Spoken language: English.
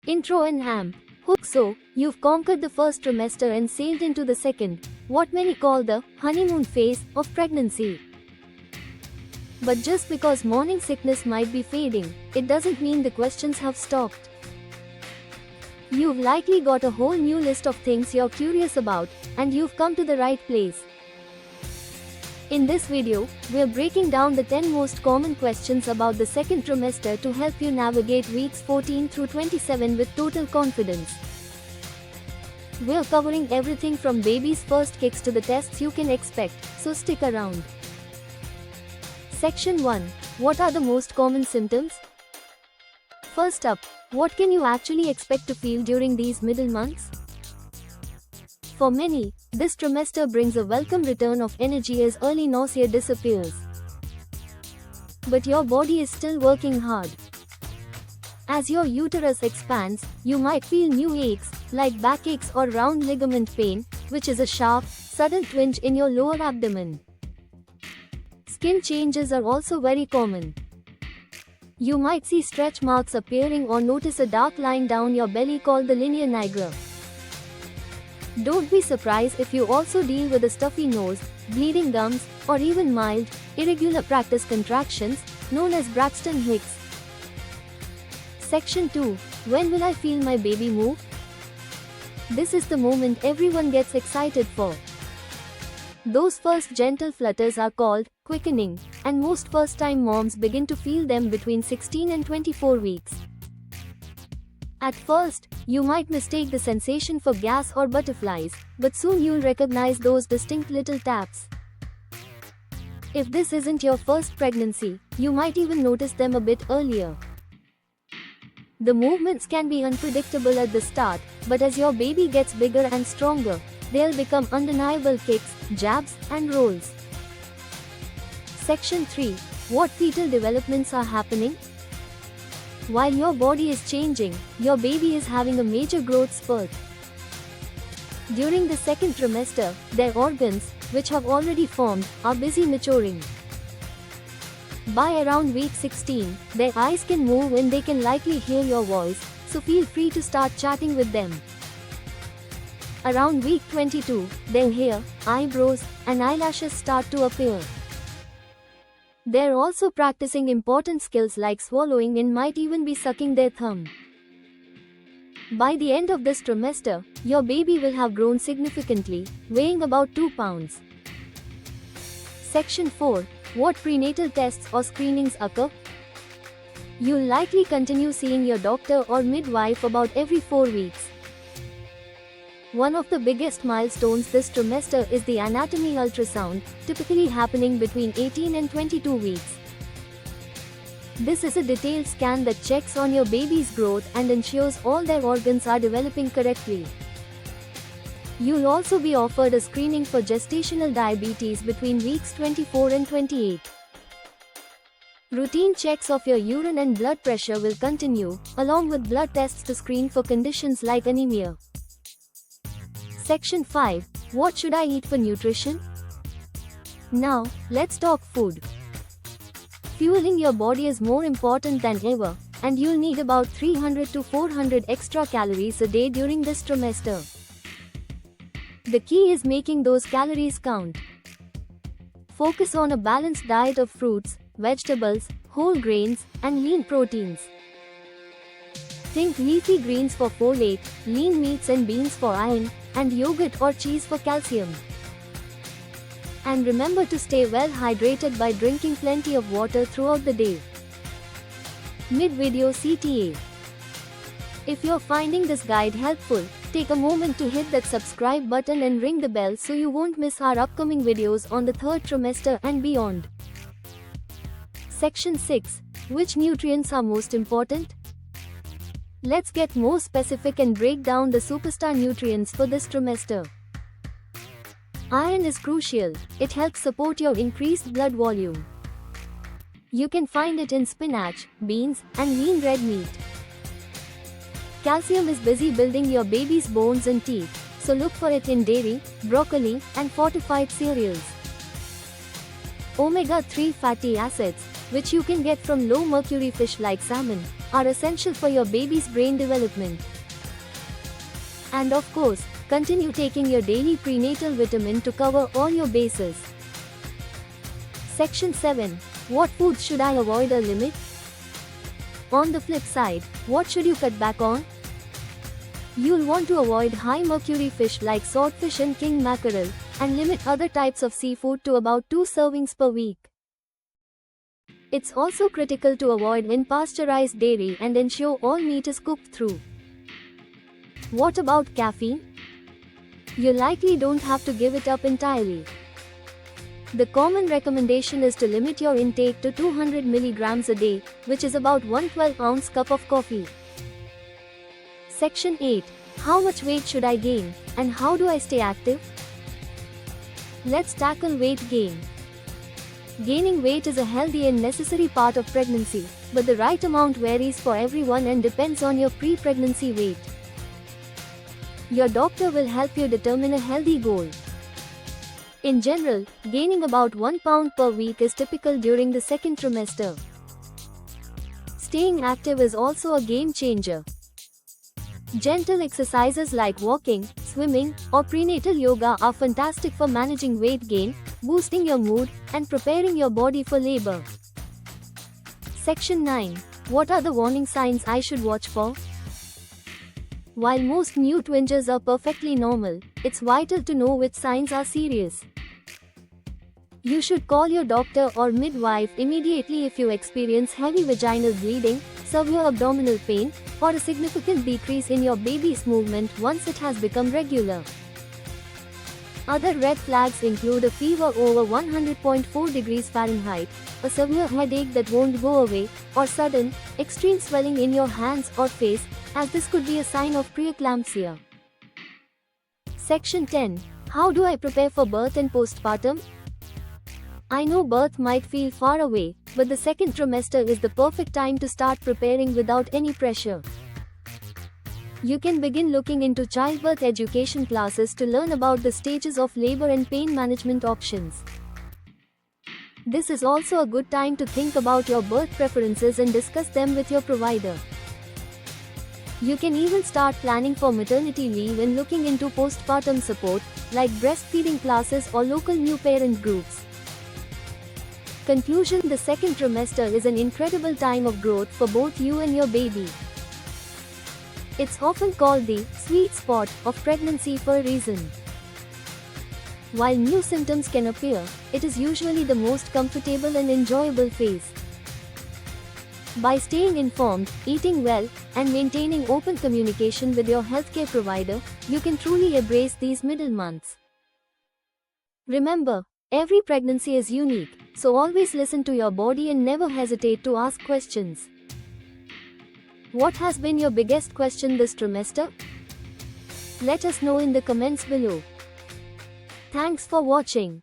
Intro and ham. Hook. So, you've conquered the first trimester and sailed into the second, what many call the honeymoon phase of pregnancy. But just because morning sickness might be fading, it doesn't mean the questions have stopped. You've likely got a whole new list of things you're curious about, and you've come to the right place. In this video, we're breaking down the 10 most common questions about the second trimester to help you navigate weeks 14 through 27 with total confidence. We're covering everything from baby's first kicks to the tests you can expect, so stick around. Section 1. What are the most common symptoms? First up, what can you actually expect to feel during these middle months? For many, this trimester brings a welcome return of energy as early nausea disappears. But your body is still working hard. As your uterus expands, you might feel new aches, like backaches or round ligament pain, which is a sharp, sudden twinge in your lower abdomen. Skin changes are also very common. You might see stretch marks appearing or notice a dark line down your belly called the linea nigra. Don't be surprised if you also deal with a stuffy nose, bleeding gums, or even mild, irregular practice contractions, known as Braxton Hicks. Section 2. When will I feel my baby move? This is the moment everyone gets excited for. Those first gentle flutters are called quickening, and most first-time moms begin to feel them between 16 and 24 weeks. At first, you might mistake the sensation for gas or butterflies, but soon you'll recognize those distinct little taps. If this isn't your first pregnancy, you might even notice them a bit earlier. The movements can be unpredictable at the start, but as your baby gets bigger and stronger, they'll become undeniable kicks, jabs, and rolls. Section 3. What fetal developments are happening? While your body is changing, your baby is having a major growth spurt. During the second trimester, their organs, which have already formed, are busy maturing. By around week 16, their eyes can move and they can likely hear your voice, so feel free to start chatting with them. Around week 22, their hair, eyebrows, and eyelashes start to appear. They're also practicing important skills like swallowing and might even be sucking their thumb. By the end of this trimester, your baby will have grown significantly, weighing about 2 pounds. Section 4. What prenatal tests or screenings occur? You'll likely continue seeing your doctor or midwife about every 4 weeks. One of the biggest milestones this trimester is the anatomy ultrasound, typically happening between 18 and 22 weeks. This is a detailed scan that checks on your baby's growth and ensures all their organs are developing correctly. You'll also be offered a screening for gestational diabetes between weeks 24 and 28. Routine checks of your urine and blood pressure will continue, along with blood tests to screen for conditions like anemia. Section 5. What should I eat for nutrition? Now, let's talk food. Fueling your body is more important than ever, and you'll need about 300 to 400 extra calories a day during this trimester. The key is making those calories count. Focus on a balanced diet of fruits, vegetables, whole grains, and lean proteins. Think leafy greens for folate, lean meats and beans for iron, and yogurt or cheese for calcium. And remember to stay well hydrated by drinking plenty of water throughout the day. Mid-video CTA. If you're finding this guide helpful, take a moment to hit that subscribe button and ring the bell so you won't miss our upcoming videos on the third trimester and beyond. Section 6. Which nutrients are most important? Let's get more specific and break down the superstar nutrients for this trimester. Iron is crucial. It helps support your increased blood volume. You can find it in spinach, beans, and lean red meat. Calcium is busy building your baby's bones and teeth, so look for it in dairy, broccoli, and fortified cereals. Omega-3 fatty acids, which you can get from low-mercury fish like salmon, are essential for your baby's brain development. And of course, continue taking your daily prenatal vitamin to cover all your bases. Section 7. What foods should I avoid or limit? On the flip side, what should you cut back on? You'll want to avoid high mercury fish like swordfish and king mackerel, and limit other types of seafood to about 2 servings per week. It's also critical to avoid unpasteurized dairy and ensure all meat is cooked through. What about caffeine? You likely don't have to give it up entirely. The common recommendation is to limit your intake to 200 milligrams a day, which is about 1 12-ounce cup of coffee. Section 8. How much weight should I gain, and how do I stay active? Let's tackle weight gain. Gaining weight is a healthy and necessary part of pregnancy, but the right amount varies for everyone and depends on your pre-pregnancy weight. Your doctor will help you determine a healthy goal. In general, gaining about 1 pound per week is typical during the second trimester. Staying active is also a game changer. Gentle exercises like walking, swimming, or prenatal yoga are fantastic for managing weight gain, boosting your mood, and preparing your body for labor. Section 9. What are the warning signs I should watch for? While most new twingers are perfectly normal, it's vital to know which signs are serious. You should call your doctor or midwife immediately if you experience heavy vaginal bleeding, severe abdominal pain, or a significant decrease in your baby's movement once it has become regular. Other red flags include a fever over 100.4 degrees Fahrenheit, a severe headache that won't go away, or sudden, extreme swelling in your hands or face, as this could be a sign of preeclampsia. Section 10. How do I prepare for birth and postpartum? I know birth might feel far away, but the second trimester is the perfect time to start preparing without any pressure. You can begin looking into childbirth education classes to learn about the stages of labor and pain management options. This is also a good time to think about your birth preferences and discuss them with your provider. You can even start planning for maternity leave and looking into postpartum support, like breastfeeding classes or local new parent groups. Conclusion: the second trimester is an incredible time of growth for both you and your baby. It's often called the sweet spot of pregnancy for a reason. While new symptoms can appear, it is usually the most comfortable and enjoyable phase. By staying informed, eating well, and maintaining open communication with your healthcare provider, you can truly embrace these middle months. Remember, every pregnancy is unique, so always listen to your body and never hesitate to ask questions. What has been your biggest question this trimester? Let us know in the comments below. Thanks for watching.